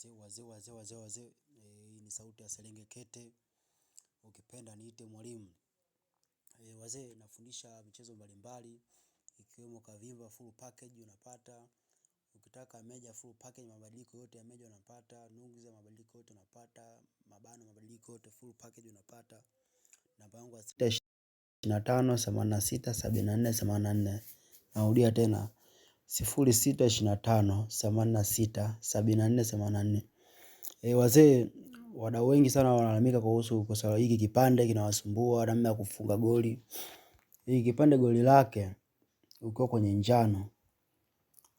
Wazee. Hii ni sauti ya Serengekete, ukipenda niite mwalimu. Wazee nafundisha michezo mbalimbali, ikiwemo kavimba full package unapata. Ukitaka meja full package, mabadiliko yote ya meja unapata. Nungu za mabadiliko yote unapata. Mabano mabadiliko yote full package unapata. Namba yangu ya 0625867484. Narudia tena 0625867484. Wazee wadau wengi sana wanalalamika kuhusu kwa sababu hiki kipande kinawasumbua namna ya kufunga goli. Hiki kipande goli lake ukiwa kwenye njano,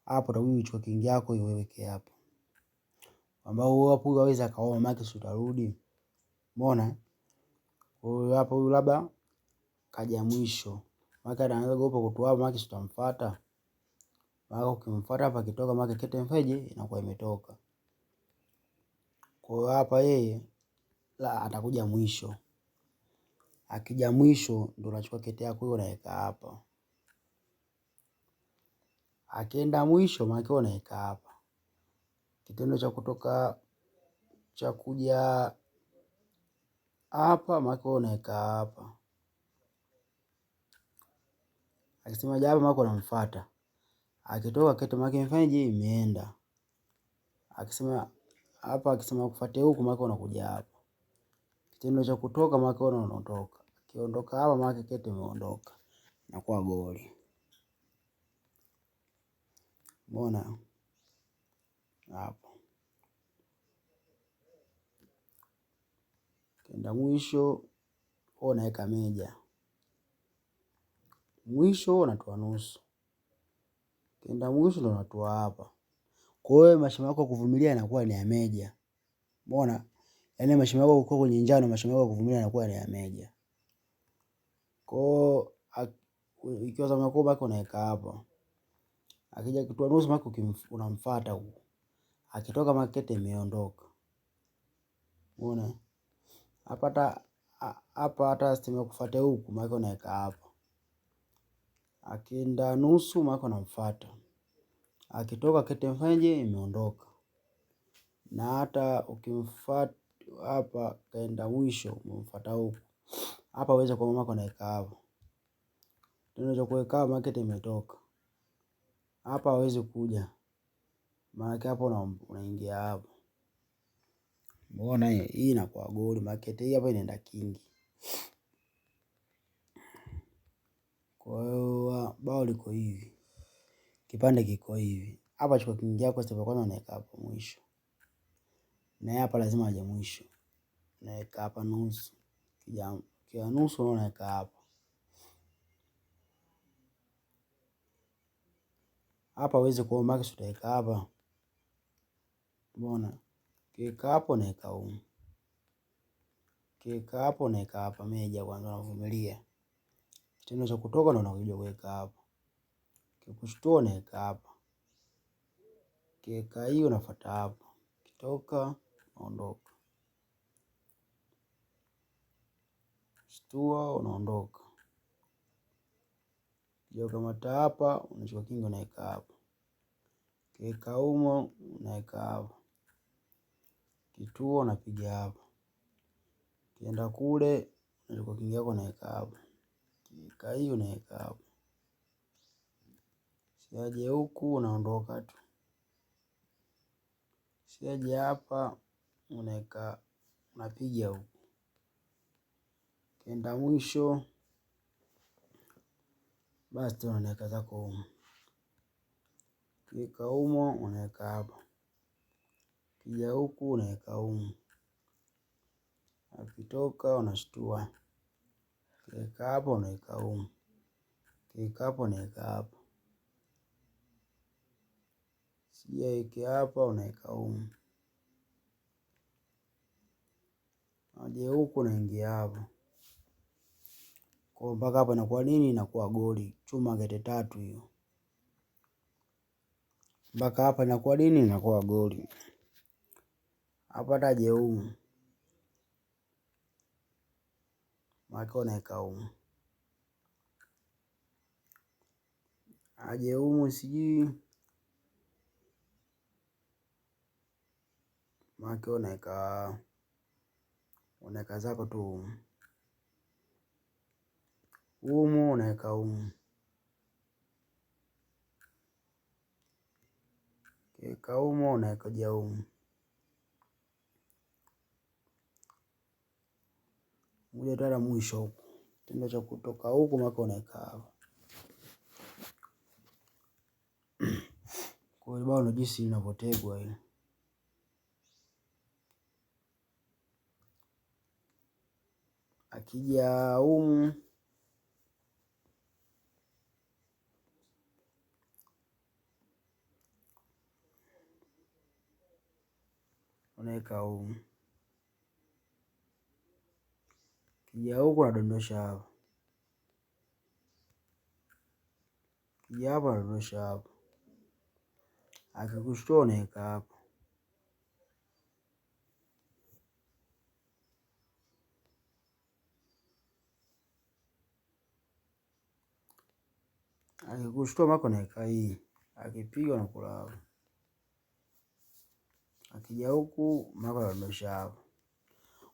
hapo tabii uchukue kingi yako iweke hapo, ambao hapo hawezi akaona maki utarudi. Umeona? Huyo hapo huyo labda kaja mwisho. Maki anaanza gopa kutoa maki utamfuata. Maki ukimfuata hapa kitoka maki kete mfeje inakuwa imetoka. Kwa hiyo hapa yeye la atakuja mwisho. Akija mwisho ndio unachukua kete yako hiyo unaweka hapa. Akienda mwisho maki unaweka hapa. Kitendo cha kutoka cha kuja hapa maki unaweka hapa. Akisema japo maki unamfuata. Akitoka kete maki mfeje imeenda. Akisema hapa akisema kufuate huku maki unakuja hapa. Kitendo cha kutoka maki unaondoka. Akiondoka hapa maki kete imeondoka. Inakuwa goli. Umeona? Hapo. Kenda mwisho unaweka meja. Mwisho unatoa nusu. Kenda mwisho ndo unatoa hapa. Kwa hiyo mashimo yako kuvumilia inakuwa ni ya meja. Umeona? Yaani mashimo yako kuwa kwenye njano, mashimo yako kuvumilia inakuwa ni ya meja. Kwa hiyo ikiwa za mako baki unaweka hapa. Akija kutoa nusu maki unamfuata huko. Akitoka makete imeondoka. Umeona? Hapa hata stima kufuata huku maki unaweka hapa. Akienda nusu maki unamfuata. Akitoka kete mfanye imeondoka. Na hata ukimfuata hapa kaenda mwisho umemfuata huku. Hapa uweze kwa maki unaweka hapa. Tunaweza kuweka hapa maki imetoka. Hapa hawezi kuja. Maana hapa unaingia hapa. Umeona hii inakuwa goli. Makete hii hapa inaenda kingi. Kwa hiyo bao liko hivi. Kipande kiko hivi. Hapa chukua kingi yako step ya kwanza unaweka hapo mwisho. Na hapa lazima aje mwisho. Unaweka hapa nusu. Kia nusu unaweka hapa. Hapa uweze kwa maki utaweka hapa. Umeona? Kiweka hapo unaweka huko. Kiweka hapo unaweka hapa meja kwanza unavumilia. Kitendo cha kutoka ndio unakuja kuweka hapa. Kikushtua unaweka hapa. Kiweka hiyo unafuata hapa. Kitoka unaondoka. Shtua unaondoka. Kijao kama hapa unachukua kingo unaweka hapa. Kiweka humo unaweka hapa. Kituo unapiga hapa. Kienda kule unachukua kingo yako unaweka hapa. Kiweka hiyo unaweka hapa. Siaje huku unaondoka tu. Siaje hapa unaweka unapiga huku. Kienda mwisho basi unaweka zako humo. Kiweka humo unaweka hapa. Kija huku unaweka humo. Akitoka unashtua. Kiweka hapa unaweka humo. Kiweka hapa unaweka hapa. Siweke hapa unaweka humo. Aje huku unaingia hapa. Kwa mpaka hapa inakuwa nini? Inakuwa goli. Chuma gete 3 hiyo. Mpaka hapa inakuwa nini? Inakuwa goli. Hapa taje humu. Maki unaweka humu. Aje humu sijui. Maana unaweka zako tu humu, unaweka humu, kiweka humu unaweka ja humu, moja tara mwisho huku, tendo cha kutoka huku maka unaweka hapa. Kwa hiyo bado jinsi linavyotegwa hili. Akija humu unaweka humu, kija huku unadondosha hapa, kija hapa unadondosha hapa, akikushtua unaweka hapa. Akikushtua mako unaweka hii, akipiga unakula hapa. Akija huku mako unadondosha hapa.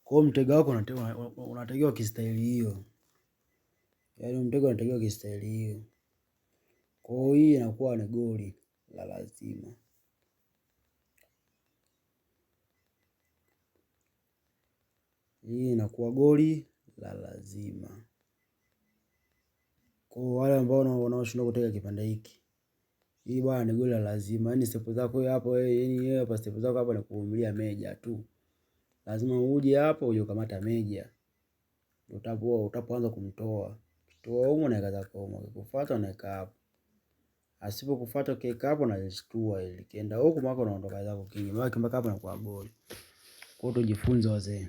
Kwa hiyo mtego wako unategewa kistaili hiyo, yaani mtego unategewa kistaili hiyo. Kwa hiyo hii inakuwa ni goli la lazima. Hii inakuwa goli la lazima. Kwa wale ambao wanaoshindwa kutega kipande hiki, hii bwana ni goli la lazima. Yaani step zako hapo, yaani hapa step zako hapa ni kuvumilia meja tu. Lazima uje hapo uje ukamata meja. Utapoanza kumtoa. Toa humo na kaza kwa humo. Kufuata unaweka hapo. Asipokufuata ukiweka hapo na zishtua ili. Kienda huko mako unaondoka zako kingi. Mpaka hapo inakuwa goli. Kwa hiyo tujifunze wazee.